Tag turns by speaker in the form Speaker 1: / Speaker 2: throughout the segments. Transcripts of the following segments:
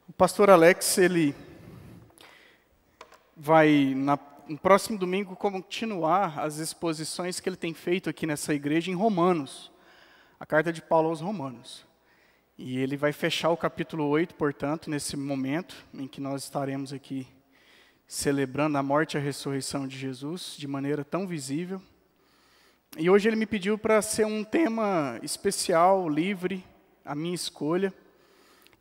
Speaker 1: O pastor Alex, ele vai, no próximo domingo, continuar as exposições que ele tem feito aqui nessa igreja em Romanos, a carta de Paulo aos Romanos. E ele vai fechar o capítulo 8, portanto, nesse momento em que nós estaremos aqui celebrando a morte e a ressurreição de Jesus de maneira tão visível. E hoje ele me pediu para ser um tema especial, livre, a minha escolha.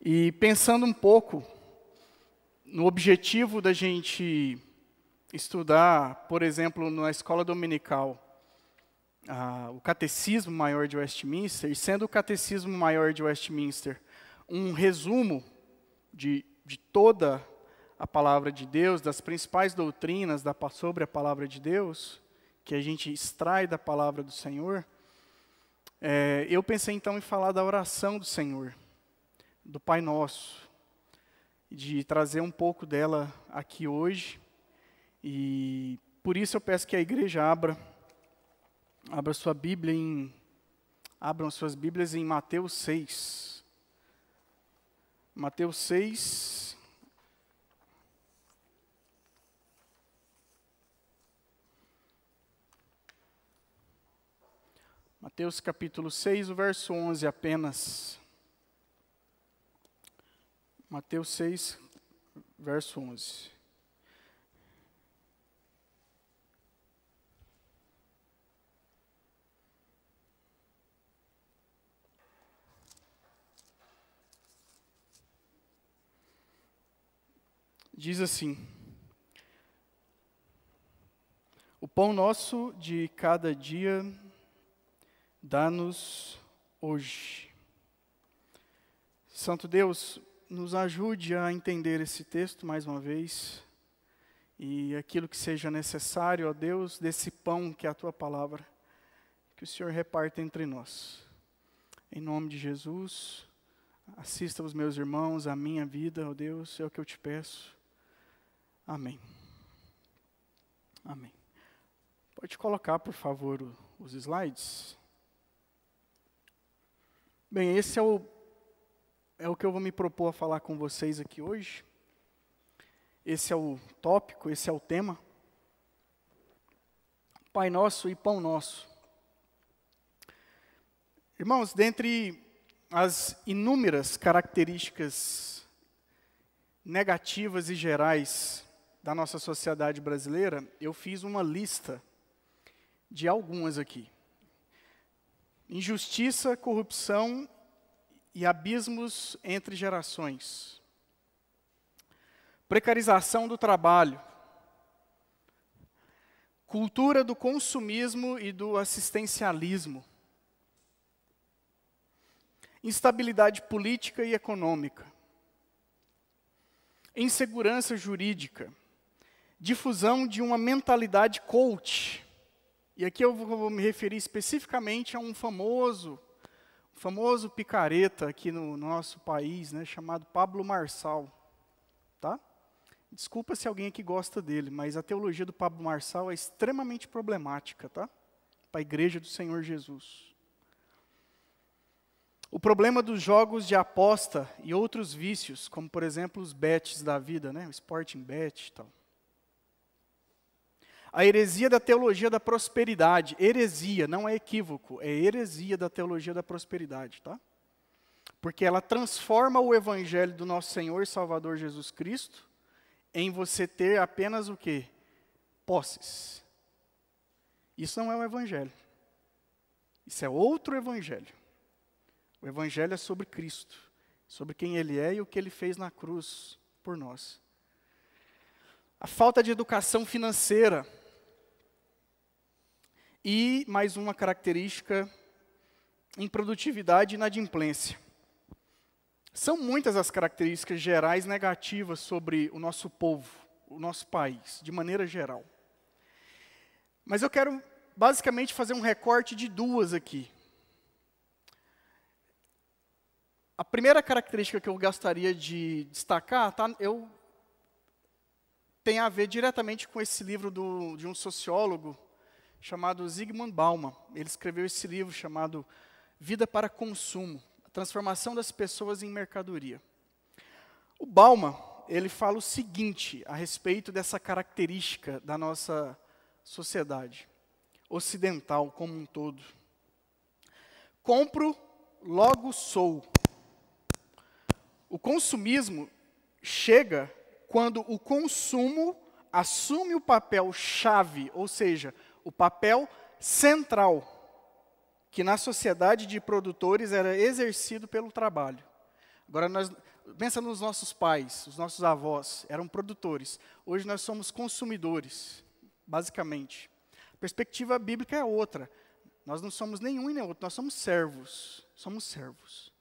Speaker 1: E pensando um pouco no objetivo da gente estudar, por exemplo, na escola dominical, o Catecismo Maior de Westminster, e sendo o Catecismo Maior de Westminster um resumo de toda a palavra de Deus, das principais doutrinas sobre a palavra de Deus, que a gente extrai da palavra do Senhor, eu pensei então em falar da oração do Senhor, do Pai Nosso, de trazer um pouco dela aqui hoje. E por isso eu peço que a igreja abram suas Bíblias em Mateus 6. Mateus 6. Mateus capítulo 6, o verso 11 apenas. Mateus 6, verso 11. Diz assim: o pão nosso de cada dia dá-nos hoje. Santo Deus, nos ajude a entender esse texto mais uma vez, e aquilo que seja necessário, ó Deus, desse pão que é a Tua palavra, que o Senhor reparta entre nós. Em nome de Jesus, assista os meus irmãos, a minha vida, ó Deus, é o que eu te peço. Amém. Amém. Pode colocar, por favor, os slides. Bem, esse é o que eu vou me propor a falar com vocês aqui hoje. Esse é o tópico, esse é o tema. Pai Nosso e Pão Nosso. Irmãos, dentre as inúmeras características negativas e gerais da nossa sociedade brasileira, eu fiz uma lista de algumas aqui. Injustiça, corrupção e abismos entre gerações. Precarização do trabalho. Cultura do consumismo e do assistencialismo. Instabilidade política e econômica. Insegurança jurídica. Difusão de uma mentalidade coach. E aqui eu vou me referir especificamente a um famoso picareta aqui no nosso país, né, chamado Pablo Marçal. Tá? Desculpa se alguém aqui gosta dele, mas a teologia do Pablo Marçal é extremamente problemática, tá? Para a igreja do Senhor Jesus. O problema dos jogos de aposta e outros vícios, como por exemplo os bets da vida, né, o Sporting Bet e tal. A heresia da teologia da prosperidade. Heresia, não é equívoco, é heresia da teologia da prosperidade, tá? Porque ela transforma o evangelho do nosso Senhor e Salvador Jesus Cristo em você ter apenas o quê? Posses. Isso não é o evangelho. Isso é outro evangelho. O evangelho é sobre Cristo, sobre quem Ele é e o que Ele fez na cruz por nós. A falta de educação financeira. E mais uma característica, improdutividade e inadimplência. São muitas as características gerais negativas sobre o nosso povo, o nosso país, de maneira geral. Mas eu quero basicamente fazer um recorte de duas aqui. A primeira característica que eu gostaria de destacar, tem a ver diretamente com esse livro de um sociólogo chamado Zygmunt Bauman. Ele escreveu esse livro chamado Vida para Consumo, a transformação das pessoas em mercadoria. O Bauman, ele fala o seguinte a respeito dessa característica da nossa sociedade ocidental como um todo. Compro, logo sou. O consumismo chega quando o consumo assume o papel chave, ou seja, o papel central, que na sociedade de produtores era exercido pelo trabalho. Agora, pensa nos nossos pais, os nossos avós, eram produtores. Hoje nós somos consumidores, basicamente. A perspectiva bíblica é outra. Nós não somos nenhum e nem outro, nós somos servos. Somos servos.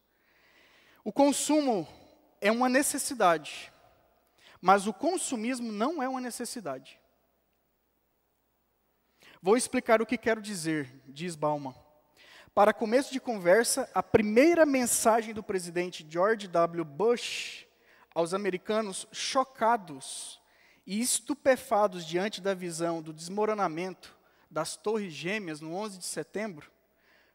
Speaker 1: O consumo é uma necessidade, mas o consumismo não é uma necessidade. Vou explicar o que quero dizer, diz Bauman. Para começo de conversa, a primeira mensagem do presidente George W. Bush aos americanos chocados e estupefados diante da visão do desmoronamento das Torres Gêmeas no 11 de setembro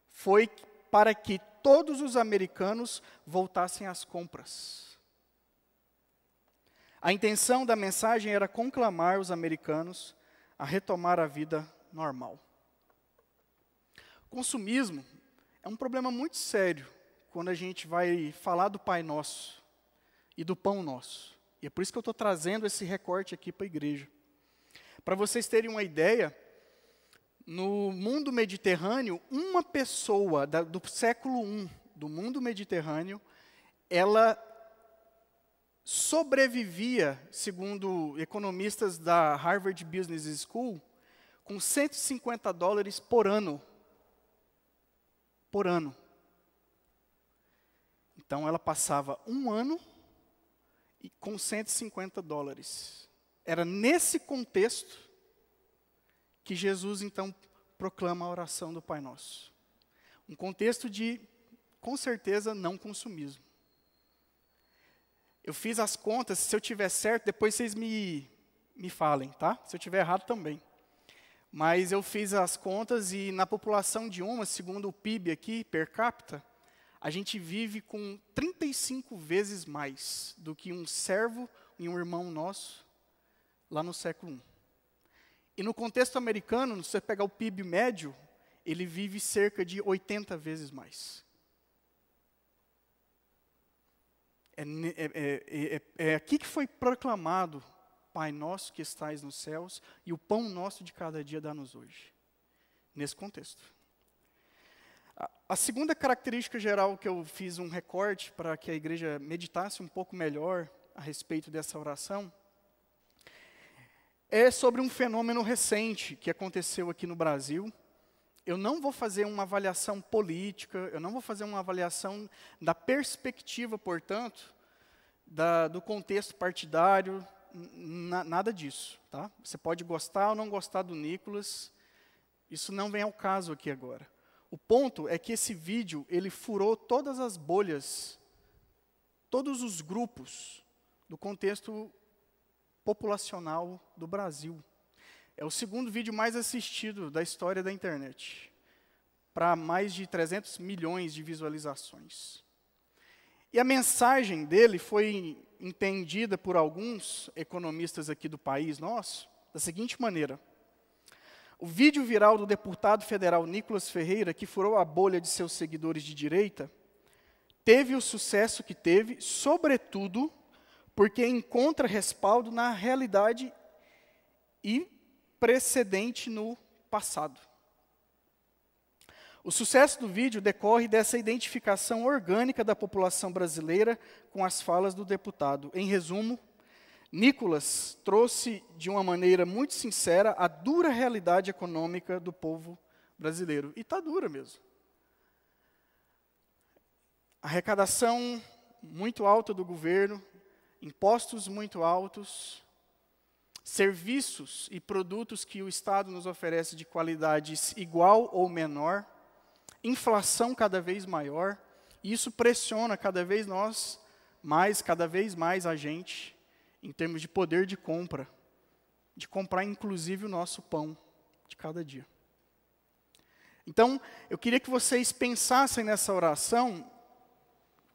Speaker 1: foi para que todos os americanos voltassem às compras. A intenção da mensagem era conclamar os americanos a retomar a vida normal. Consumismo é um problema muito sério quando a gente vai falar do Pai Nosso e do Pão Nosso. E é por isso que eu estou trazendo esse recorte aqui para a igreja. Para vocês terem uma ideia, no mundo mediterrâneo, uma pessoa do século I do mundo mediterrâneo, ela sobrevivia, segundo economistas da Harvard Business School, com $150 por ano. Por ano. Então, ela passava um ano e com $150. Era nesse contexto que Jesus, então, proclama a oração do Pai Nosso. Um contexto de, com certeza, não consumismo. Eu fiz as contas, se eu tiver certo, depois vocês me falem, tá? Se eu tiver errado também. Mas eu fiz as contas e na população de segundo o PIB aqui, per capita, a gente vive com 35 vezes mais do que um servo e um irmão nosso lá no século I. E no contexto americano, se você pegar o PIB médio, ele vive cerca de 80 vezes mais. É aqui que foi proclamado, Pai nosso que estais nos céus, e o pão nosso de cada dia dá-nos hoje. Nesse contexto. A segunda característica geral que eu fiz um recorte para que a igreja meditasse um pouco melhor a respeito dessa oração, é sobre um fenômeno recente que aconteceu aqui no Brasil. Eu não vou fazer uma avaliação política, eu não vou fazer uma avaliação da perspectiva, portanto, do contexto partidário, nada disso. Tá? Você pode gostar ou não gostar do Nicolas, isso não vem ao caso aqui agora. O ponto é que esse vídeo, ele furou todas as bolhas, todos os grupos do contexto populacional do Brasil. É o segundo vídeo mais assistido da história da internet, para mais de 300 milhões de visualizações. E a mensagem dele foi entendida por alguns economistas aqui do país nosso, da seguinte maneira: o vídeo viral do deputado federal Nicolas Ferreira, que furou a bolha de seus seguidores de direita, teve o sucesso que teve, sobretudo, porque encontra respaldo na realidade e precedente no passado. O sucesso do vídeo decorre dessa identificação orgânica da população brasileira com as falas do deputado. Em resumo, Nicolas trouxe de uma maneira muito sincera a dura realidade econômica do povo brasileiro. E está dura mesmo. Arrecadação muito alta do governo, impostos muito altos, serviços e produtos que o Estado nos oferece de qualidade igual ou menor, inflação cada vez maior, e isso pressiona cada vez mais a gente, em termos de poder de compra, de comprar inclusive o nosso pão de cada dia. Então, eu queria que vocês pensassem nessa oração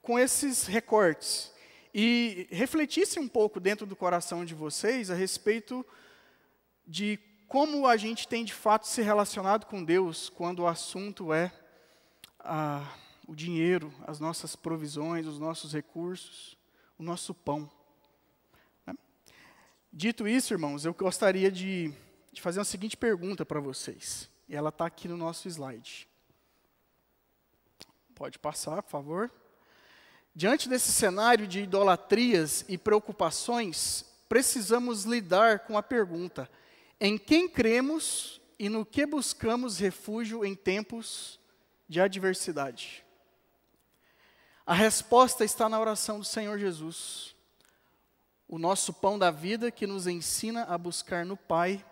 Speaker 1: com esses recortes, e refletisse um pouco dentro do coração de vocês a respeito de como a gente tem de fato se relacionado com Deus quando o assunto é o dinheiro, as nossas provisões, os nossos recursos, o nosso pão. Dito isso, irmãos, eu gostaria de fazer uma seguinte pergunta para vocês. E ela está aqui no nosso slide. Pode passar, por favor. Diante desse cenário de idolatrias e preocupações, precisamos lidar com a pergunta: em quem cremos e no que buscamos refúgio em tempos de adversidade? A resposta está na oração do Senhor Jesus, o nosso pão da vida, que nos ensina a buscar no Pai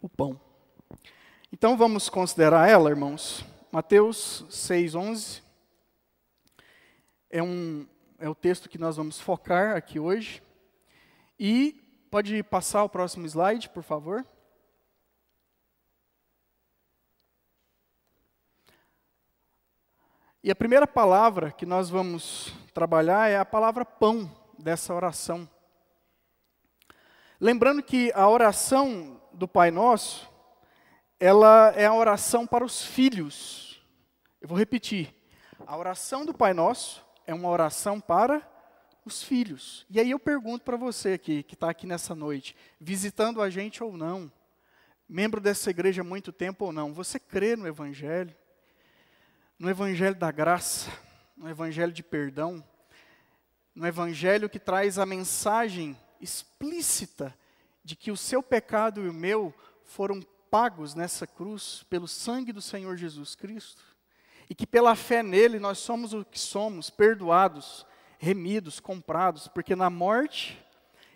Speaker 1: o pão. Então vamos considerar ela, irmãos. Mateus 6:11 é o texto que nós vamos focar aqui hoje. E pode passar o próximo slide, por favor. E a primeira palavra que nós vamos trabalhar é a palavra pão dessa oração. Lembrando que a oração do Pai Nosso, ela é a oração para os filhos. Eu vou repetir. A oração do Pai Nosso é uma oração para os filhos. E aí eu pergunto para você aqui, que está aqui nessa noite, visitando a gente ou não, membro dessa igreja há muito tempo ou não, você crê no Evangelho? No Evangelho da graça, no Evangelho de perdão, no Evangelho que traz a mensagem explícita de que o seu pecado e o meu foram pagos nessa cruz pelo sangue do Senhor Jesus Cristo, e que pela fé nele nós somos o que somos, perdoados, remidos, comprados, porque na morte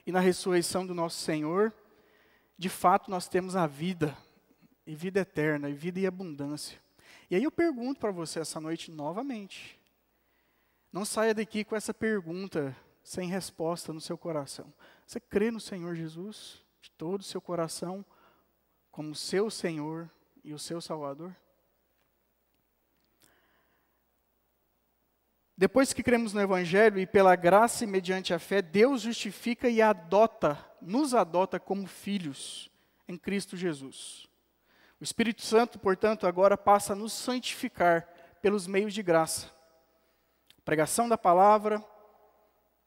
Speaker 1: e na ressurreição do nosso Senhor, de fato nós temos a vida, e vida eterna, e vida em abundância. E aí eu pergunto para você essa noite novamente, não saia daqui com essa pergunta sem resposta no seu coração. Você crê no Senhor Jesus de todo o seu coração como seu Senhor e o seu Salvador? Depois que cremos no Evangelho e pela graça e mediante a fé, Deus justifica e nos adota como filhos em Cristo Jesus. O Espírito Santo, portanto, agora passa a nos santificar pelos meios de graça. Pregação da palavra,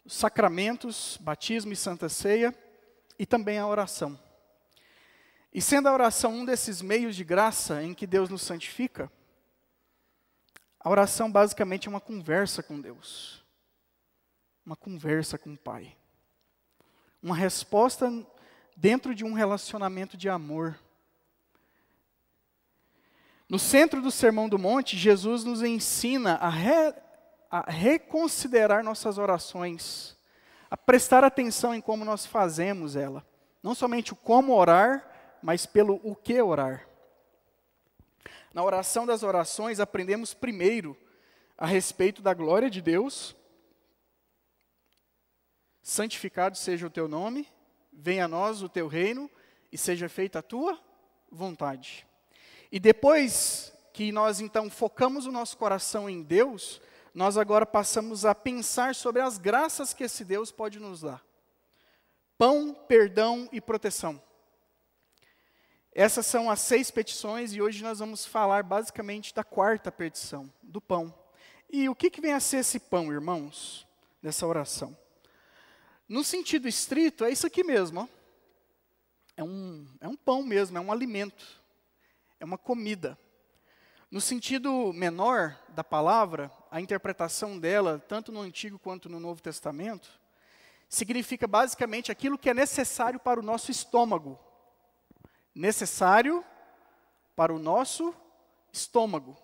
Speaker 1: os sacramentos, batismo e santa ceia, e também a oração. E sendo a oração um desses meios de graça em que Deus nos santifica, a oração basicamente é uma conversa com Deus, uma conversa com o Pai, uma resposta dentro de um relacionamento de amor. No centro do Sermão do Monte, Jesus nos ensina a reconsiderar nossas orações, a prestar atenção em como nós fazemos ela. Não somente o como orar, mas pelo o que orar. Na oração das orações, aprendemos primeiro a respeito da glória de Deus. Santificado seja o teu nome, venha a nós o teu reino, e seja feita a tua vontade. E depois que nós então focamos o nosso coração em Deus, nós agora passamos a pensar sobre as graças que esse Deus pode nos dar. Pão, perdão e proteção. Essas são as 6 petições e hoje nós vamos falar basicamente da 4ª petição, do pão. E o que vem a ser esse pão, irmãos, nessa oração? No sentido estrito, é isso aqui mesmo. Ó. É um pão mesmo, é um alimento, é uma comida. No sentido menor da palavra, a interpretação dela, tanto no Antigo quanto no Novo Testamento, significa basicamente aquilo que é necessário para o nosso estômago. Necessário para o nosso estômago.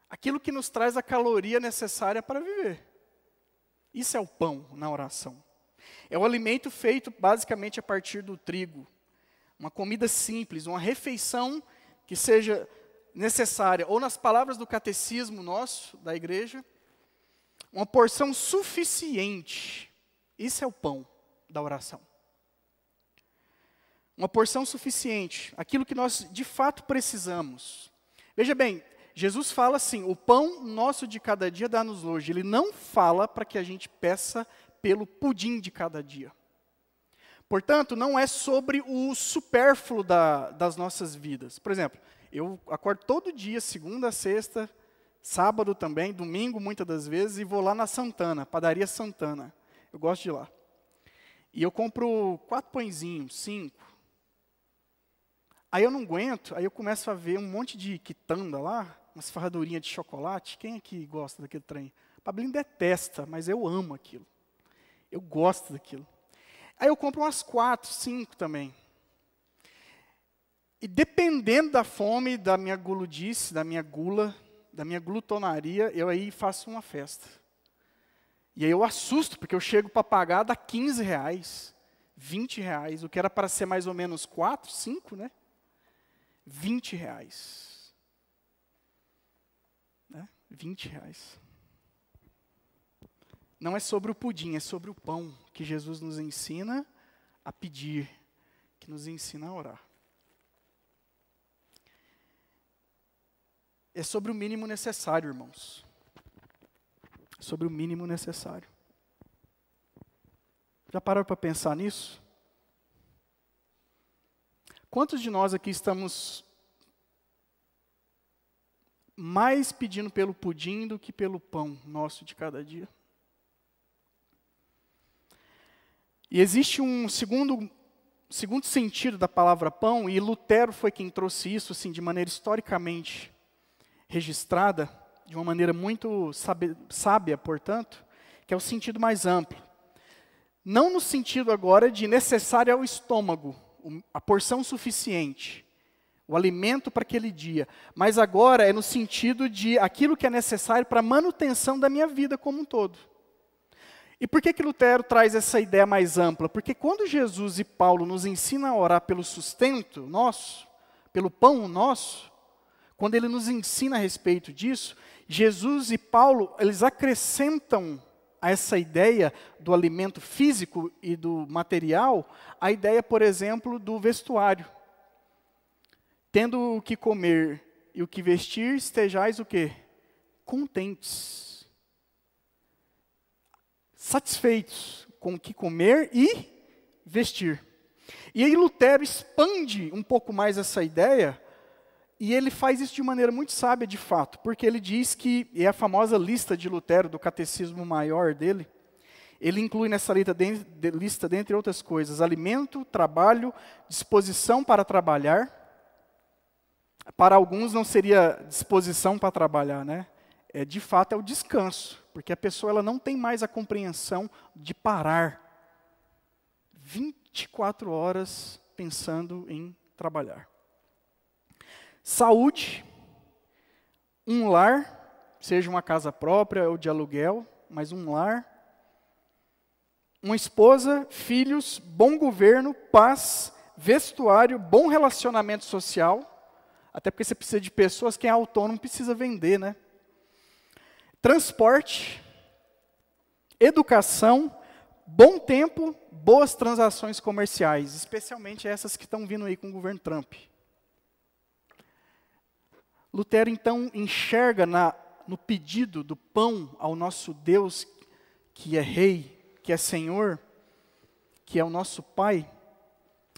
Speaker 1: Aquilo que nos traz a caloria necessária para viver. Isso é o pão na oração. É o alimento feito basicamente a partir do trigo. Uma comida simples, uma refeição que seja necessária, ou nas palavras do catecismo nosso, da igreja, uma porção suficiente. Isso é o pão da oração. Uma porção suficiente, aquilo que nós de fato precisamos. Veja bem, Jesus fala assim, o pão nosso de cada dia dá-nos hoje. Ele não fala para que a gente peça pelo pudim de cada dia. Portanto, não é sobre o supérfluo das nossas vidas. Por exemplo, eu acordo todo dia, segunda a sexta, sábado também, domingo muitas das vezes, e vou lá na Santana, Padaria Santana. Eu gosto de ir lá. E eu compro 4 pãezinhos, 5. Aí eu não aguento, aí eu começo a ver um monte de quitanda lá, umas farradurinhas de chocolate. Quem aqui gosta daquele trem? Pablinho detesta, mas eu amo aquilo. Eu gosto daquilo. Aí eu compro umas 4, 5 também. E dependendo da fome, da minha guludice, da minha gula, da minha glutonaria, eu aí faço uma festa. E aí eu assusto, porque eu chego para pagar, dá R$15, R$20, o que era para ser mais ou menos 4, 5, né? R$20. Né? R$20. Não é sobre o pudim, é sobre o pão que Jesus nos ensina a pedir, que nos ensina a orar. É sobre o mínimo necessário, irmãos. É sobre o mínimo necessário. Já pararam para pensar nisso? Quantos de nós aqui estamos mais pedindo pelo pudim do que pelo pão nosso de cada dia? E existe um segundo sentido da palavra pão, e Lutero foi quem trouxe isso assim, de maneira historicamente registrada, de uma maneira muito sábia, portanto, que é o sentido mais amplo. Não no sentido agora de necessário ao estômago, a porção suficiente, o alimento para aquele dia, mas agora é no sentido de aquilo que é necessário para a manutenção da minha vida como um todo. E por que Lutero traz essa ideia mais ampla? Porque quando Jesus e Paulo nos ensinam a orar pelo sustento nosso, pelo pão nosso, quando ele nos ensina a respeito disso, Jesus e Paulo, eles acrescentam a essa ideia do alimento físico e do material, a ideia, por exemplo, do vestuário. Tendo o que comer e o que vestir, estejais o quê? Contentes. Satisfeitos com o que comer e vestir. E aí Lutero expande um pouco mais essa ideia, e ele faz isso de maneira muito sábia de fato, porque ele diz que, é a famosa lista de Lutero, do catecismo maior dele, ele inclui nessa lista, dentre outras coisas, alimento, trabalho, disposição para trabalhar. Para alguns não seria disposição para trabalhar, né? De fato é o descanso, porque a pessoa ela não tem mais a compreensão de parar 24 horas pensando em trabalhar. Saúde, um lar, seja uma casa própria ou de aluguel, mas um lar, uma esposa, filhos, bom governo, paz, vestuário, bom relacionamento social, até porque você precisa de pessoas, quem é autônomo precisa vender, né? Transporte, educação, bom tempo, boas transações comerciais, especialmente essas que estão vindo aí com o governo Trump. Lutero, então, enxerga no pedido do pão ao nosso Deus, que é Rei, que é Senhor, que é o nosso Pai,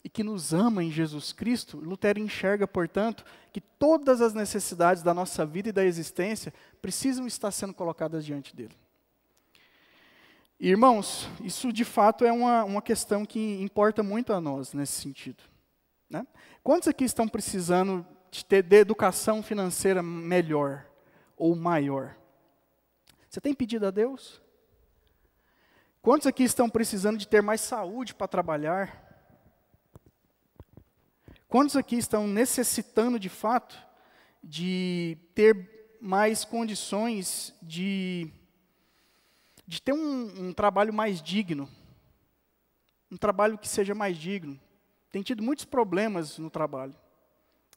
Speaker 1: e que nos ama em Jesus Cristo. Lutero enxerga, portanto, que todas as necessidades da nossa vida e da existência precisam estar sendo colocadas diante dele. Irmãos, isso de fato é uma questão que importa muito a nós nesse sentido. Né? Quantos aqui estão precisando de educação financeira melhor ou maior? Você tem pedido a Deus? Quantos aqui estão precisando de ter mais saúde para trabalhar? Quantos aqui estão necessitando de fato de ter mais condições de ter um trabalho mais digno? Um trabalho que seja mais digno. Tem tido muitos problemas no trabalho.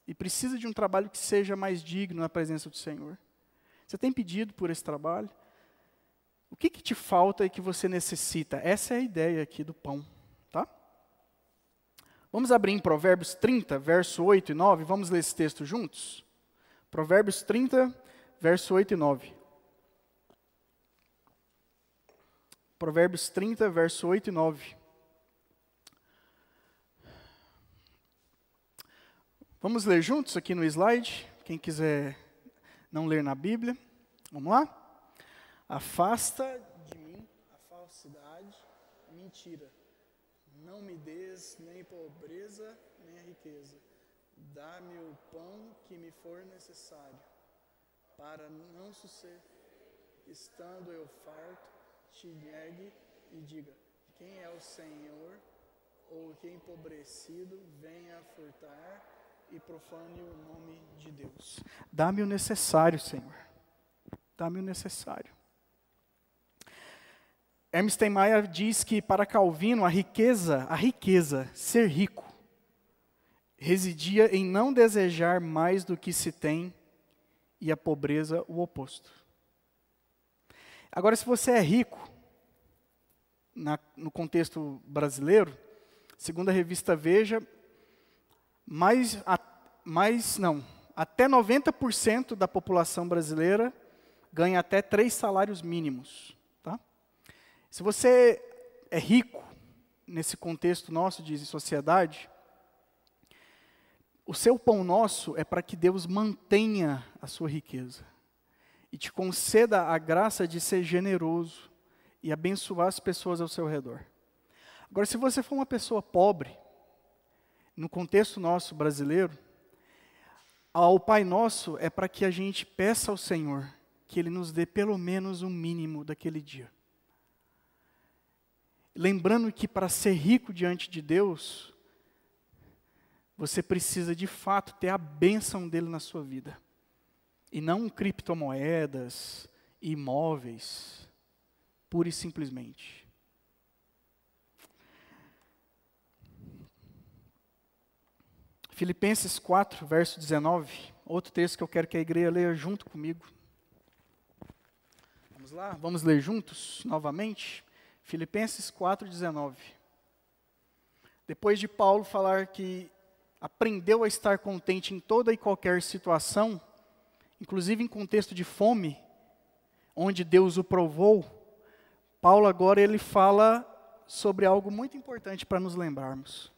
Speaker 1: E precisa de um trabalho que seja mais digno na presença do Senhor. Você tem pedido por esse trabalho? O que te falta e que você necessita? Essa é a ideia aqui do pão, tá? Vamos abrir em Provérbios 30, verso 8 e 9, vamos ler esse texto juntos? Provérbios 30, verso 8 e 9. Provérbios 30, verso 8 e 9. Vamos ler juntos aqui no slide, quem quiser não ler na Bíblia. Vamos lá? Afasta de mim a falsidade, mentira. Não me des nem pobreza, nem a riqueza. Dá-me o pão que me for necessário, para não suceder, estando eu farto, te negue e diga, quem é o Senhor? Ou que empobrecido venha furtar e profane o nome de Deus. Dá-me o necessário, Senhor. Dá-me o necessário. Ernest Steinmeier diz que para Calvino a riqueza, ser rico, residia em não desejar mais do que se tem e a pobreza o oposto. Agora, se você é rico, no contexto brasileiro, segundo a revista Veja, até 90% da população brasileira ganha até 3 salários mínimos. Tá? Se você é rico, nesse contexto nosso de sociedade, o seu pão nosso é para que Deus mantenha a sua riqueza e te conceda a graça de ser generoso e abençoar as pessoas ao seu redor. Agora, se você for uma pessoa pobre, no contexto nosso brasileiro, o Pai Nosso é para que a gente peça ao Senhor que Ele nos dê pelo menos o mínimo daquele dia. Lembrando que para ser rico diante de Deus, você precisa de fato ter a bênção dele na sua vida. E não criptomoedas, imóveis, pura e simplesmente. Filipenses 4, verso 19, outro texto que eu quero que a igreja leia junto comigo. Vamos lá? Vamos ler juntos, novamente? Filipenses 4, 19. Depois de Paulo falar que aprendeu a estar contente em toda e qualquer situação, inclusive em contexto de fome, onde Deus o provou, Paulo agora ele fala sobre algo muito importante para nos lembrarmos.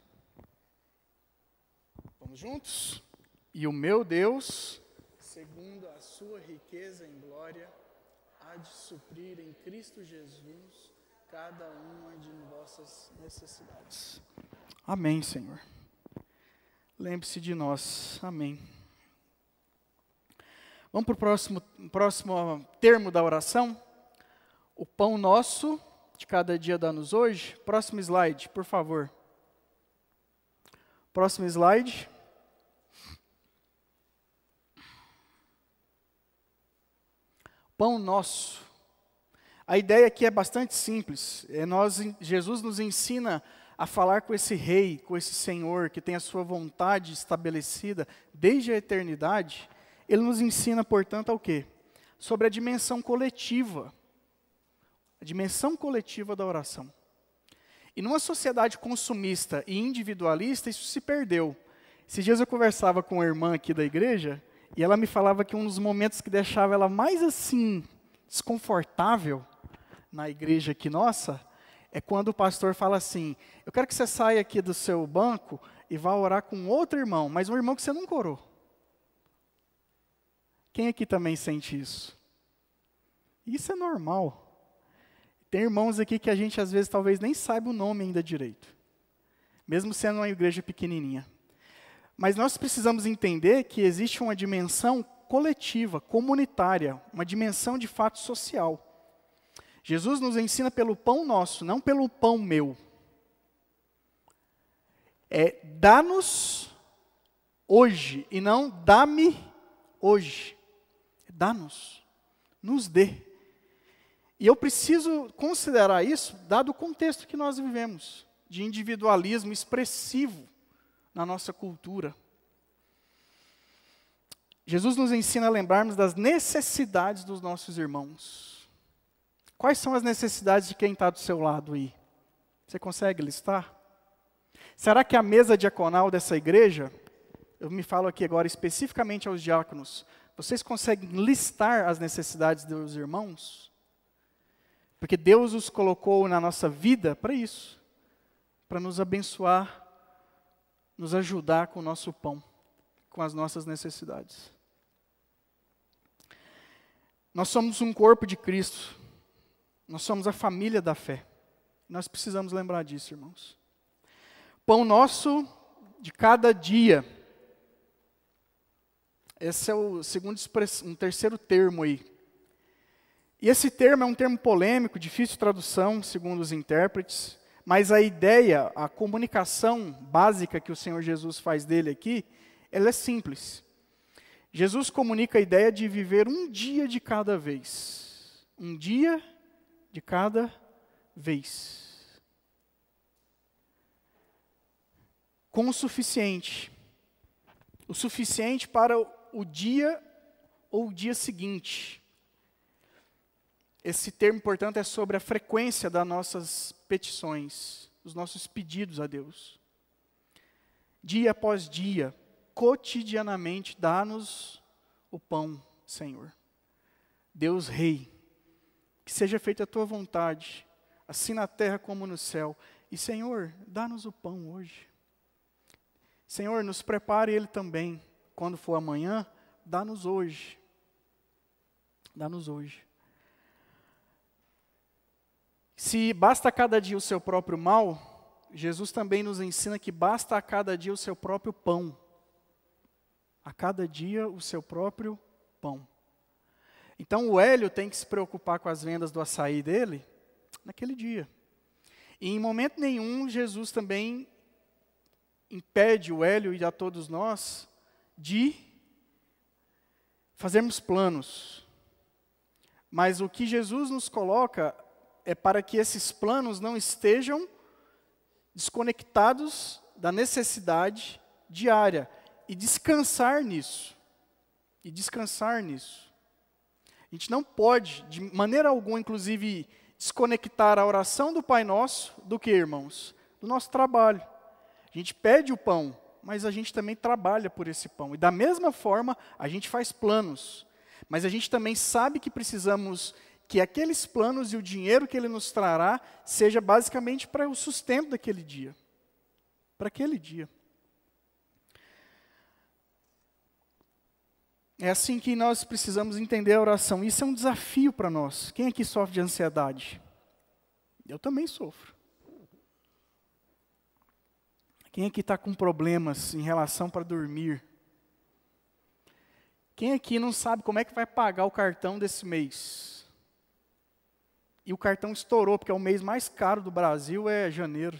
Speaker 1: Vamos juntos? E o meu Deus, segundo a sua riqueza em glória, há de suprir em Cristo Jesus cada uma de vossas necessidades. Amém, Senhor. Lembre-se de nós. Amém. Vamos para o próximo termo da oração. O pão nosso de cada dia dá-nos hoje. Próximo slide, por favor. Próximo slide. Pão nosso. A ideia aqui é bastante simples. Jesus nos ensina a falar com esse rei, com esse Senhor, que tem a sua vontade estabelecida desde a eternidade. Ele nos ensina, portanto, ao quê? Sobre a dimensão coletiva. A dimensão coletiva da oração. E numa sociedade consumista e individualista, isso se perdeu. Esses dias eu conversava com uma irmã aqui da igreja, e ela me falava que um dos momentos que deixava ela mais assim, desconfortável, na igreja aqui nossa, é quando o pastor fala assim, eu quero que você saia aqui do seu banco e vá orar com outro irmão, mas um irmão que você nunca orou. Quem aqui também sente isso? Isso é normal. Tem irmãos aqui que a gente às vezes talvez nem saiba o nome ainda direito, mesmo sendo uma igreja pequenininha. Mas nós precisamos entender que existe uma dimensão coletiva, comunitária, uma dimensão de fato social. Jesus nos ensina pelo pão nosso, não pelo pão meu. É dá-nos hoje e não dá-me hoje. Dá-nos, nos dê. E eu preciso considerar isso, dado o contexto que nós vivemos, de individualismo expressivo na nossa cultura. Jesus nos ensina a lembrarmos das necessidades dos nossos irmãos. Quais são as necessidades de quem está do seu lado aí? Você consegue listar? Será que a mesa diaconal dessa igreja, eu me falo aqui agora especificamente aos diáconos, Vocês conseguem listar as necessidades dos irmãos? Porque Deus os colocou na nossa vida para isso, para nos abençoar, nos ajudar com o nosso pão, com as nossas necessidades. Nós somos um corpo de Cristo, nós somos a família da fé. Nós precisamos lembrar disso, irmãos. Pão nosso de cada dia. Esse é um terceiro termo aí. E esse termo é um termo polêmico, difícil de tradução, segundo os intérpretes, mas a ideia, a comunicação básica que o Senhor Jesus faz dele aqui, ela é simples. Jesus comunica a ideia de viver um dia de cada vez. Um dia de cada vez. Com o suficiente. O suficiente para o dia ou o dia seguinte. Esse termo, portanto, é sobre a frequência das nossas petições, dos nossos pedidos a Deus. Dia após dia, cotidianamente, dá-nos o pão, Senhor. Deus Rei, que seja feita a Tua vontade, assim na terra como no céu. E, Senhor, dá-nos o pão hoje. Senhor, nos prepare Ele também. Quando for amanhã, dá-nos hoje. Dá-nos hoje. Se basta a cada dia o seu próprio mal, Jesus também nos ensina que basta a cada dia o seu próprio pão. A cada dia o seu próprio pão. Então o Hélio tem que se preocupar com as vendas do açaí dele naquele dia. E em momento nenhum Jesus também impede o Hélio e a todos nós de fazermos planos. Mas o que Jesus nos coloca é para que esses planos não estejam desconectados da necessidade diária. E descansar nisso. E descansar nisso. A gente não pode, de maneira alguma, inclusive, desconectar a oração do Pai Nosso do que, irmãos? Do nosso trabalho. A gente pede o pão, mas a gente também trabalha por esse pão. E da mesma forma, a gente faz planos. Mas a gente também sabe que precisamos que aqueles planos e o dinheiro que Ele nos trará seja basicamente para o sustento daquele dia. Para aquele dia. É assim que nós precisamos entender a oração. Isso é um desafio para nós. Quem aqui sofre de ansiedade? Eu também sofro. Quem aqui está com problemas em relação para dormir? Quem aqui não sabe como é que vai pagar o cartão desse mês? E o cartão estourou, porque é o mês mais caro do Brasil, é janeiro.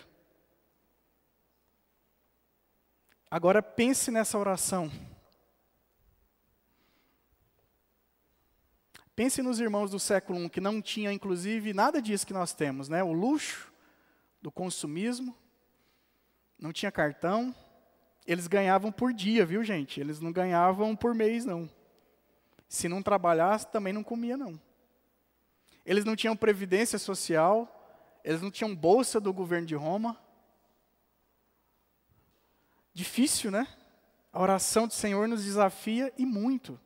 Speaker 1: Agora pense nessa oração. Pense nos irmãos do século I, que não tinham, inclusive, nada disso que nós temos, né? O luxo do consumismo, não tinha cartão, eles ganhavam por dia, viu, gente? Eles não ganhavam por mês, não. Se não trabalhasse, também não comia, não. Eles não tinham previdência social, eles não tinham bolsa do governo de Roma. Difícil, né? A oração do Senhor nos desafia e muito.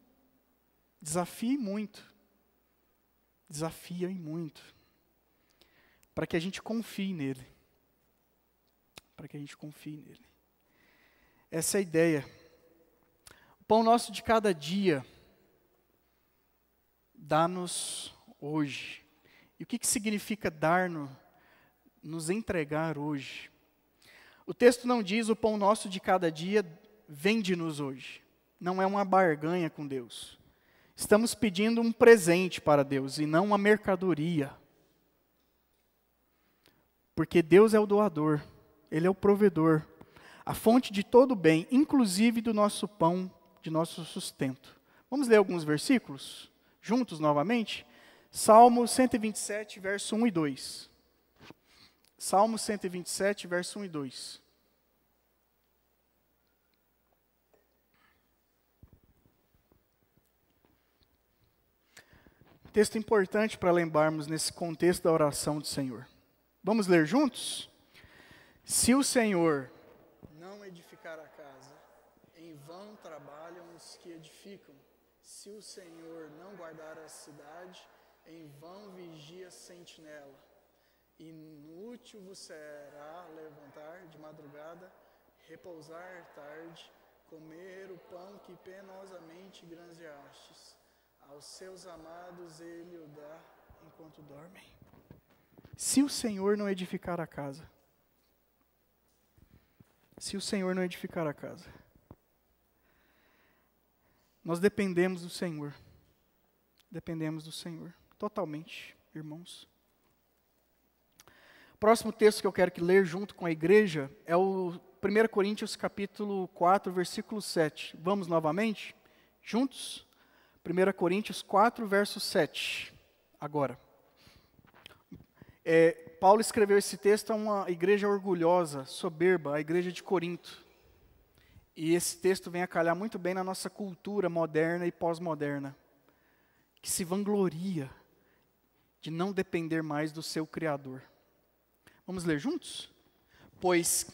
Speaker 1: Desafia e muito. Desafia e muito. Para que a gente confie nele. Para que a gente confie nele. Essa é a ideia. O pão nosso de cada dia, dá-nos hoje. E o que significa dar-nos, nos entregar hoje? O texto não diz o pão nosso de cada dia, vende-nos hoje. Não é uma barganha com Deus. Estamos pedindo um presente para Deus e não uma mercadoria. Porque Deus é o doador, Ele é o provedor, a fonte de todo bem, inclusive do nosso pão, de nosso sustento. Vamos ler alguns versículos juntos novamente? Salmo 127, verso 1 e 2. Salmo 127, verso 1 e 2. Texto importante para lembrarmos nesse contexto da oração do Senhor. Vamos ler juntos? Se o Senhor não edificar a casa, em vão trabalham os que edificam.
Speaker 2: Se o Senhor não guardar a cidade, em vão vigia a sentinela. Inútil vos será levantar de madrugada, repousar tarde, comer o pão que penosamente granjeastes. Aos seus amados ele o dá enquanto dormem.
Speaker 1: Se o Senhor não edificar a casa, se o Senhor não edificar a casa, nós dependemos do Senhor. Dependemos do Senhor, totalmente, irmãos. O próximo texto que eu quero ler junto com a igreja é o 1 Coríntios capítulo 4, versículo 7. Vamos novamente? Juntos? 1 Coríntios 4, verso 7. Agora. Paulo escreveu esse texto a uma igreja orgulhosa, soberba, a igreja de Corinto. E esse texto vem a calhar muito bem na nossa cultura moderna e pós-moderna, que se vangloria de não depender mais do seu Criador. Vamos ler juntos? Pois,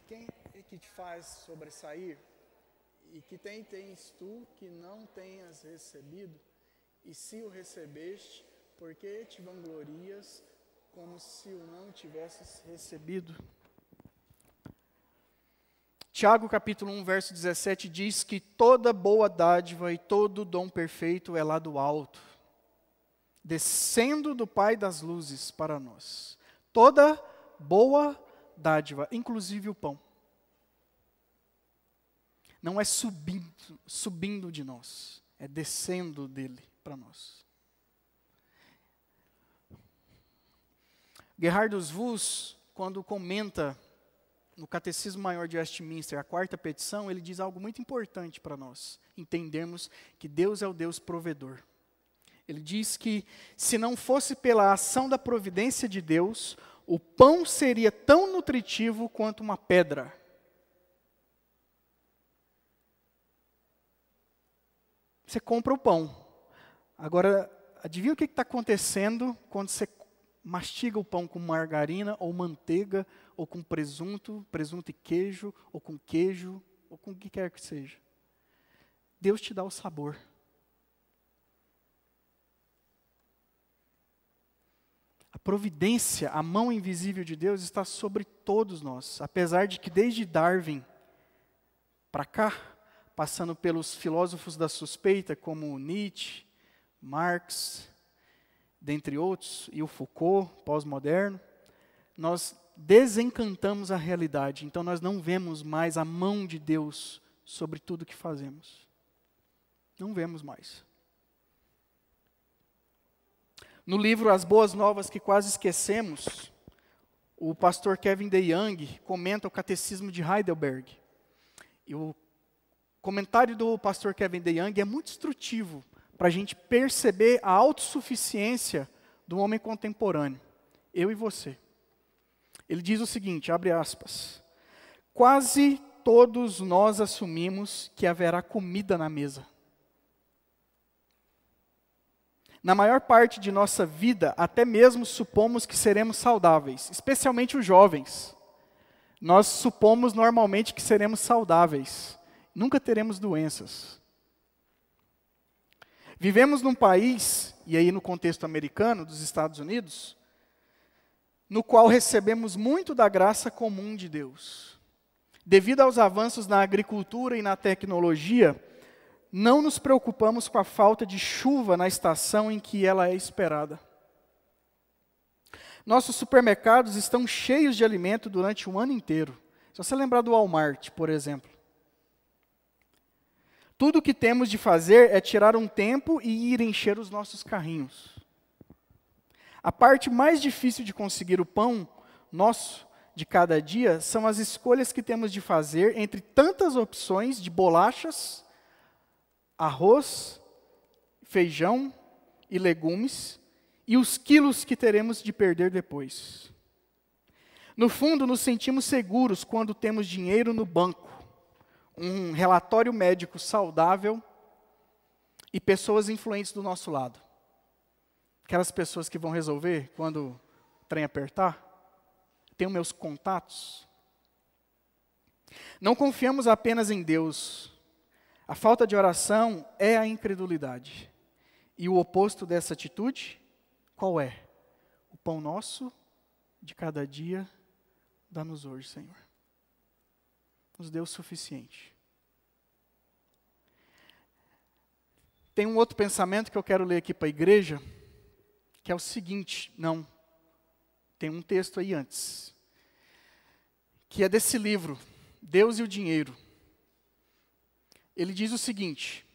Speaker 2: quem é que te faz sobressair? E que tens tu que não tenhas recebido? E se o recebeste, por que te vanglorias como se o não tivesses recebido?
Speaker 1: Tiago capítulo 1, verso 17 diz que toda boa dádiva e todo dom perfeito é lá do alto, descendo do Pai das luzes para nós. Toda boa dádiva, inclusive o pão. Não é subindo de nós, é descendo dele para nós. Gerhardus Voss, quando comenta no Catecismo Maior de Westminster, a quarta petição, ele diz algo muito importante para nós entendermos que Deus é o Deus provedor. Ele diz que se não fosse pela ação da providência de Deus, o pão seria tão nutritivo quanto uma pedra. Você compra o pão. Agora, adivinha o que está acontecendo quando você mastiga o pão com margarina ou manteiga, ou com presunto e queijo, ou com o que quer que seja. Deus te dá o sabor. A providência, a mão invisível de Deus está sobre todos nós, apesar de que desde Darwin para cá, passando pelos filósofos da suspeita, como Nietzsche, Marx, dentre outros, e o Foucault, pós-moderno, nós desencantamos a realidade. Então nós não vemos mais a mão de Deus sobre tudo que fazemos. Não vemos mais. No livro As Boas Novas que Quase Esquecemos, o pastor Kevin DeYoung comenta o Catecismo de Heidelberg. E o comentário do pastor Kevin DeYoung é muito instrutivo para a gente perceber a autossuficiência do homem contemporâneo, eu e você. Ele diz o seguinte, abre aspas, quase todos nós assumimos que haverá comida na mesa. Na maior parte de nossa vida, até mesmo supomos que seremos saudáveis, especialmente os jovens. Nós supomos normalmente que seremos saudáveis, nunca teremos doenças. Vivemos num país, e aí no contexto americano, dos Estados Unidos, no qual recebemos muito da graça comum de Deus. Devido aos avanços na agricultura e na tecnologia, não nos preocupamos com a falta de chuva na estação em que ela é esperada. Nossos supermercados estão cheios de alimento durante o ano inteiro. Se você lembrar do Walmart, por exemplo. Tudo o que temos de fazer é tirar um tempo e ir encher os nossos carrinhos. A parte mais difícil de conseguir o pão nosso de cada dia são as escolhas que temos de fazer entre tantas opções de bolachas, arroz, feijão e legumes, e os quilos que teremos de perder depois. No fundo, nos sentimos seguros quando temos dinheiro no banco, um relatório médico saudável e pessoas influentes do nosso lado. Aquelas pessoas que vão resolver quando o trem apertar. Tenho meus contatos. Não confiamos apenas em Deus. A falta de oração é a incredulidade. E o oposto dessa atitude, qual é? O pão nosso de cada dia, dá-nos hoje, Senhor. Nos deu o suficiente. Tem um outro pensamento que eu quero ler aqui para a igreja, que é o seguinte, não, tem um texto aí antes, que é desse livro, Deus e o Dinheiro. Ele diz o seguinte,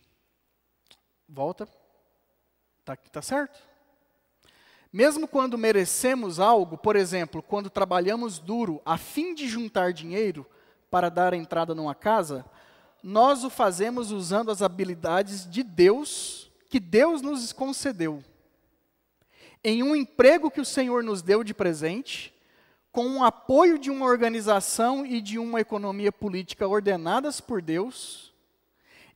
Speaker 1: volta, tá certo? Mesmo quando merecemos algo, por exemplo, quando trabalhamos duro a fim de juntar dinheiro para dar entrada numa casa, nós o fazemos usando as habilidades de Deus, que Deus nos concedeu. Em um emprego que o Senhor nos deu de presente, com o apoio de uma organização e de uma economia política ordenadas por Deus,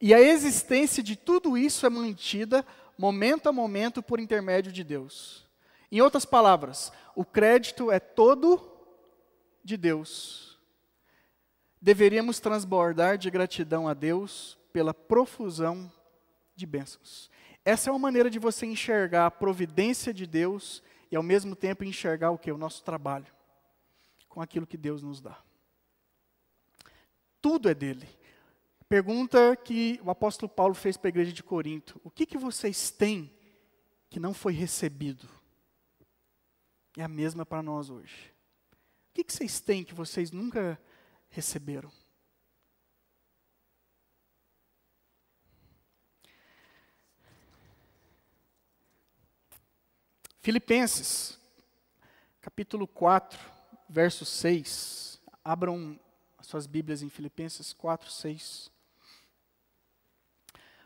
Speaker 1: e a existência de tudo isso é mantida, momento a momento, por intermédio de Deus. Em outras palavras, o crédito é todo de Deus. Deveríamos transbordar de gratidão a Deus pela profusão de bênçãos. Essa é uma maneira de você enxergar a providência de Deus e ao mesmo tempo enxergar o quê? O nosso trabalho, com aquilo que Deus nos dá. Tudo é dele. Pergunta que o apóstolo Paulo fez para a igreja de Corinto: o que vocês têm que não foi recebido? É a mesma para nós hoje. O que vocês têm que vocês nunca receberam? Filipenses, capítulo 4, verso 6. Abram as suas Bíblias em Filipenses 4, 6.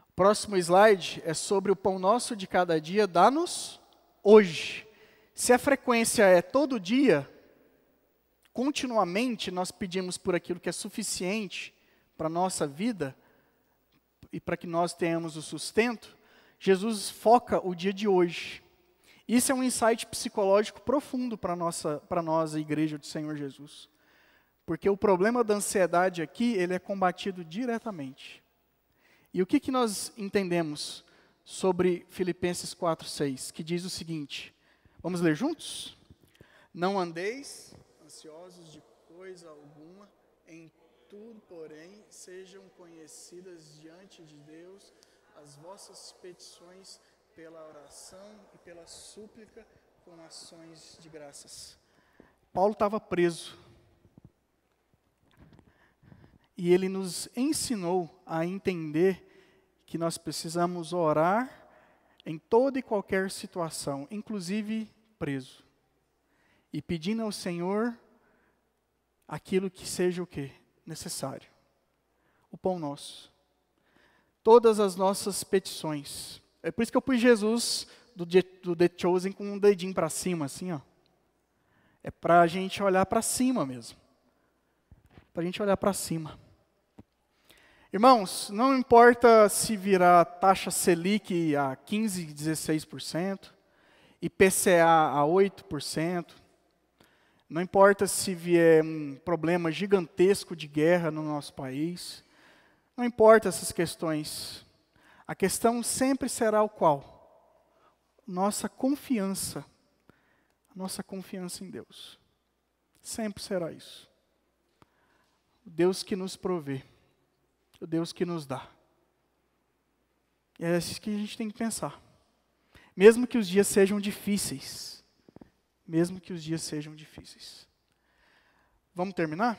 Speaker 1: O próximo slide é sobre o pão nosso de cada dia, dá-nos hoje. Se a frequência é todo dia, continuamente nós pedimos por aquilo que é suficiente para a nossa vida e para que nós tenhamos o sustento, Jesus foca o dia de hoje. Isso é um insight psicológico profundo para nós, a igreja do Senhor Jesus. Porque o problema da ansiedade aqui, ele é combatido diretamente. E o que nós entendemos sobre Filipenses 4:6, que diz o seguinte, vamos ler juntos? Não andeis
Speaker 2: ansiosos de coisa alguma, em tudo, porém, sejam conhecidas diante de Deus as vossas petições pela oração e pela súplica com ações de graças.
Speaker 1: Paulo estava preso. E ele nos ensinou a entender que nós precisamos orar em toda e qualquer situação, inclusive preso. E pedindo ao Senhor aquilo que seja o quê? Necessário. O pão nosso. Todas as nossas petições. É por isso que eu pus Jesus do The Chosen com um dedinho para cima, assim, ó. É para a gente olhar para cima mesmo. Para a gente olhar para cima. Irmãos, não importa se virar taxa Selic a 15%, 16%, IPCA a 8%, não importa se vier um problema gigantesco de guerra no nosso país, não importa essas questões. A questão sempre será o qual? Nossa confiança em Deus. Sempre será isso. O Deus que nos provê. O Deus que nos dá. E é isso que a gente tem que pensar. Mesmo que os dias sejam difíceis. Mesmo que os dias sejam difíceis. Vamos terminar?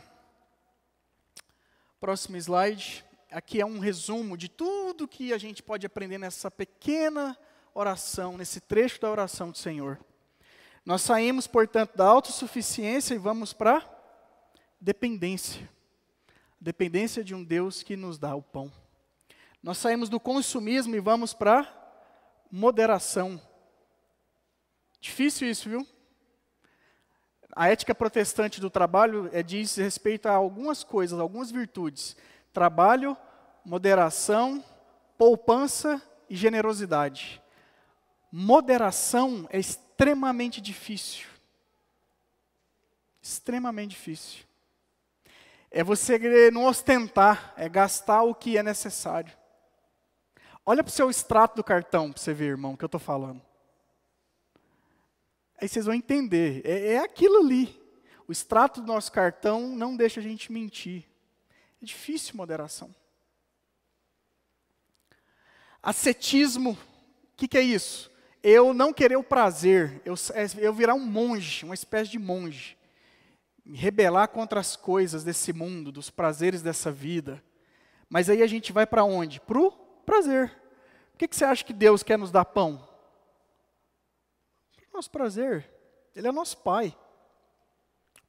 Speaker 1: Próximo slide. Aqui é um resumo de tudo que a gente pode aprender nessa pequena oração, nesse trecho da oração do Senhor. Nós saímos, portanto, da autossuficiência e vamos para dependência. Dependência de um Deus que nos dá o pão. Nós saímos do consumismo e vamos para moderação. Difícil isso, viu? A ética protestante do trabalho diz respeito a algumas coisas, algumas virtudes. Trabalho, moderação, poupança e generosidade. Moderação é extremamente difícil. Extremamente difícil. É você não ostentar, é gastar o que é necessário. Olha para o seu extrato do cartão, para você ver, irmão, o que eu estou falando. Aí vocês vão entender, irmão, o que eu estou falando. Aí vocês vão entender, é aquilo ali. O extrato do nosso cartão não deixa a gente mentir. É difícil moderação. Ascetismo, o que é isso? Eu não querer o prazer, eu virar um monge, uma espécie de monge. Me rebelar contra as coisas desse mundo, dos prazeres dessa vida. Mas aí a gente vai para onde? Para o prazer. Por que você acha que Deus quer nos dar pão? Nosso prazer. Ele é nosso Pai.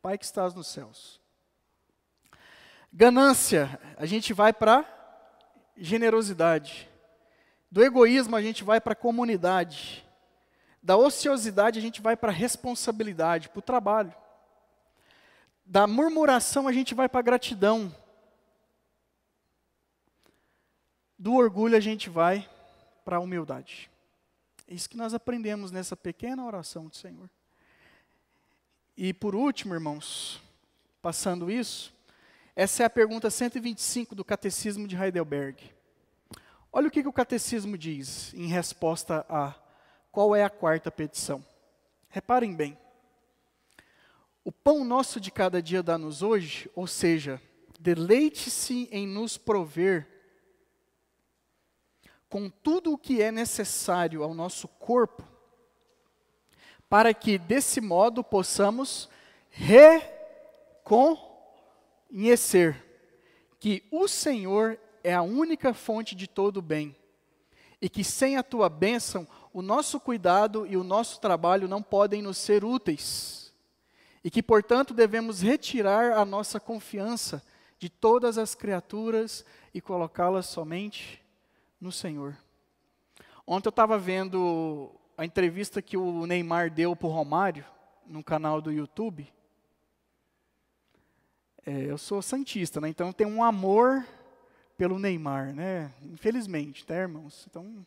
Speaker 1: Pai que estás nos céus. Ganância, a gente vai para generosidade. Do egoísmo, a gente vai para a comunidade. Da ociosidade, a gente vai para a responsabilidade, para o trabalho. Da murmuração, a gente vai para a gratidão. Do orgulho, a gente vai para a humildade. É isso que nós aprendemos nessa pequena oração do Senhor. E por último, irmãos, passando isso, essa é a pergunta 125 do Catecismo de Heidelberg. Olha o que o Catecismo diz em resposta a qual é a quarta petição. Reparem bem. O pão nosso de cada dia dá-nos hoje, ou seja, deleite-se em nos prover com tudo o que é necessário ao nosso corpo, para que desse modo possamos reconhecer que o Senhor é a única fonte de todo o bem, e que sem a tua bênção, o nosso cuidado e o nosso trabalho não podem nos ser úteis, e que, portanto, devemos retirar a nossa confiança de todas as criaturas e colocá-las somente no Senhor. Ontem eu estava vendo a entrevista que o Neymar deu para o Romário, no canal do YouTube. Eu sou santista, né? Então eu tenho um amor pelo Neymar, né? Infelizmente, tá, irmãos? Então,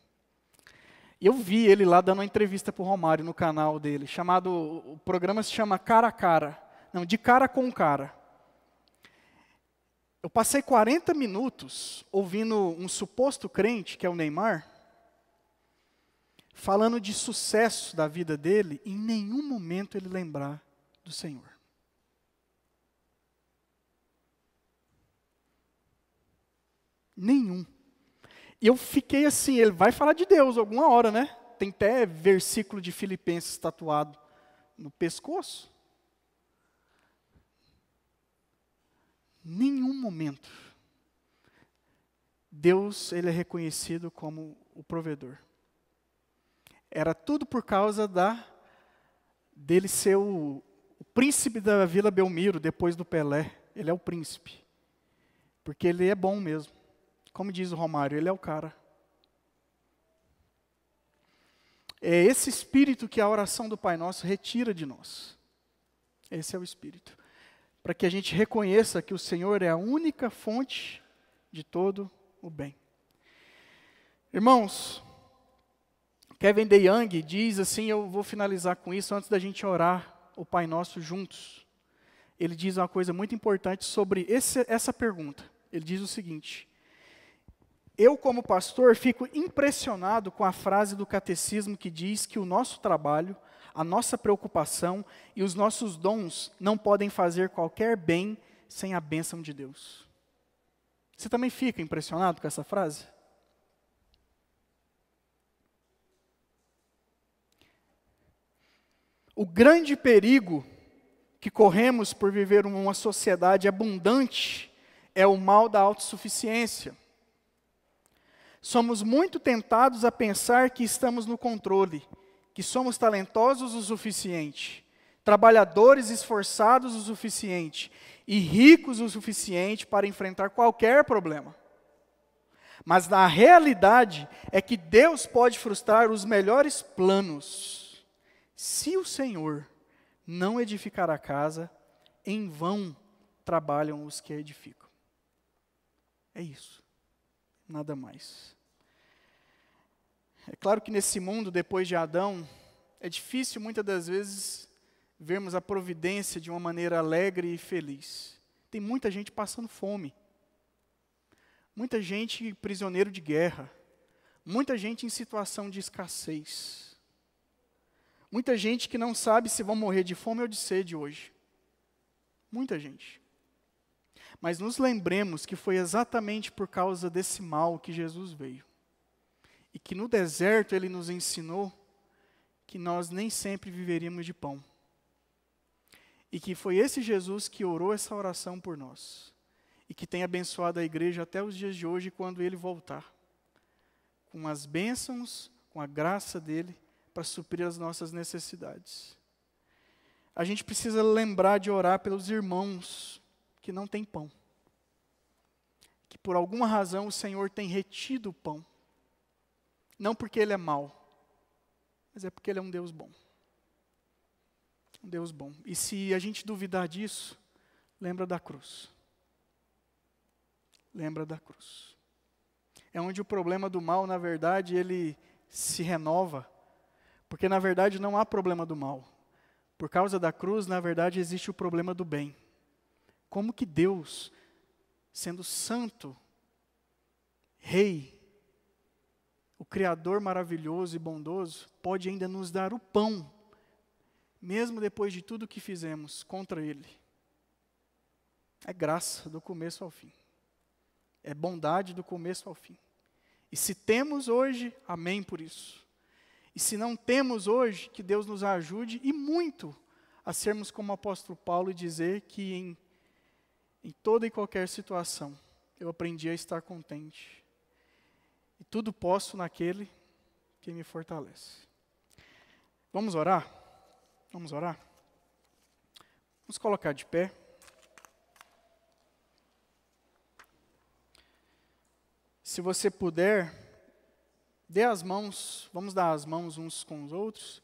Speaker 1: eu vi ele lá dando uma entrevista para o Romário no canal dele, o programa se chama Cara a Cara, não, de cara com cara. Eu passei 40 minutos ouvindo um suposto crente, que é o Neymar, falando de sucesso da vida dele, e em nenhum momento ele lembrar do Senhor. Nenhum. E eu fiquei assim, ele vai falar de Deus alguma hora, né? Tem até versículo de Filipenses tatuado no pescoço. Nenhum momento. Deus, ele é reconhecido como o provedor. Era tudo por causa dele ser o príncipe da Vila Belmiro, depois do Pelé. Ele é o príncipe. Porque ele é bom mesmo. Como diz o Romário, ele é o cara. É esse espírito que a oração do Pai Nosso retira de nós. Esse é o espírito. Para que a gente reconheça que o Senhor é a única fonte de todo o bem. Irmãos, Kevin DeYoung diz assim, eu vou finalizar com isso antes da gente orar o Pai Nosso juntos. Ele diz uma coisa muito importante sobre essa pergunta. Ele diz o seguinte: eu, como pastor, fico impressionado com a frase do catecismo que diz que o nosso trabalho, a nossa preocupação e os nossos dons não podem fazer qualquer bem sem a bênção de Deus. Você também fica impressionado com essa frase? O grande perigo que corremos por viver uma sociedade abundante é o mal da autossuficiência. Somos muito tentados a pensar que estamos no controle, que somos talentosos o suficiente, trabalhadores esforçados o suficiente e ricos o suficiente para enfrentar qualquer problema. Mas na realidade é que Deus pode frustrar os melhores planos. Se o Senhor não edificar a casa, em vão trabalham os que a edificam. É isso. Nada mais. É claro que nesse mundo, depois de Adão, é difícil muitas das vezes vermos a providência de uma maneira alegre e feliz. Tem muita gente passando fome. Muita gente prisioneiro de guerra. Muita gente em situação de escassez. Muita gente que não sabe se vão morrer de fome ou de sede hoje. Muita gente. Mas nos lembremos que foi exatamente por causa desse mal que Jesus veio. E que no deserto Ele nos ensinou que nós nem sempre viveríamos de pão. E que foi esse Jesus que orou essa oração por nós. E que tem abençoado a igreja até os dias de hoje, quando Ele voltar. Com as bênçãos, com a graça dEle, para suprir as nossas necessidades. A gente precisa lembrar de orar pelos irmãos que não têm pão. Que por alguma razão o Senhor tem retido o pão. Não porque Ele é mau, mas é porque Ele é um Deus bom. Um Deus bom. E se a gente duvidar disso, lembra da cruz. Lembra da cruz. É onde o problema do mal, na verdade, ele se renova. Porque, na verdade, não há problema do mal. Por causa da cruz, na verdade, existe o problema do bem. Como que Deus, sendo santo, rei, o Criador maravilhoso e bondoso, pode ainda nos dar o pão, mesmo depois de tudo que fizemos contra Ele? É graça do começo ao fim. É bondade do começo ao fim. E se temos hoje, amém por isso. E se não temos hoje, que Deus nos ajude e muito a sermos como o apóstolo Paulo e dizer que em toda e qualquer situação eu aprendi a estar contente. E tudo posso naquele que me fortalece. Vamos orar? Vamos orar? Vamos colocar de pé. Se você puder, dê as mãos, vamos dar as mãos uns com os outros.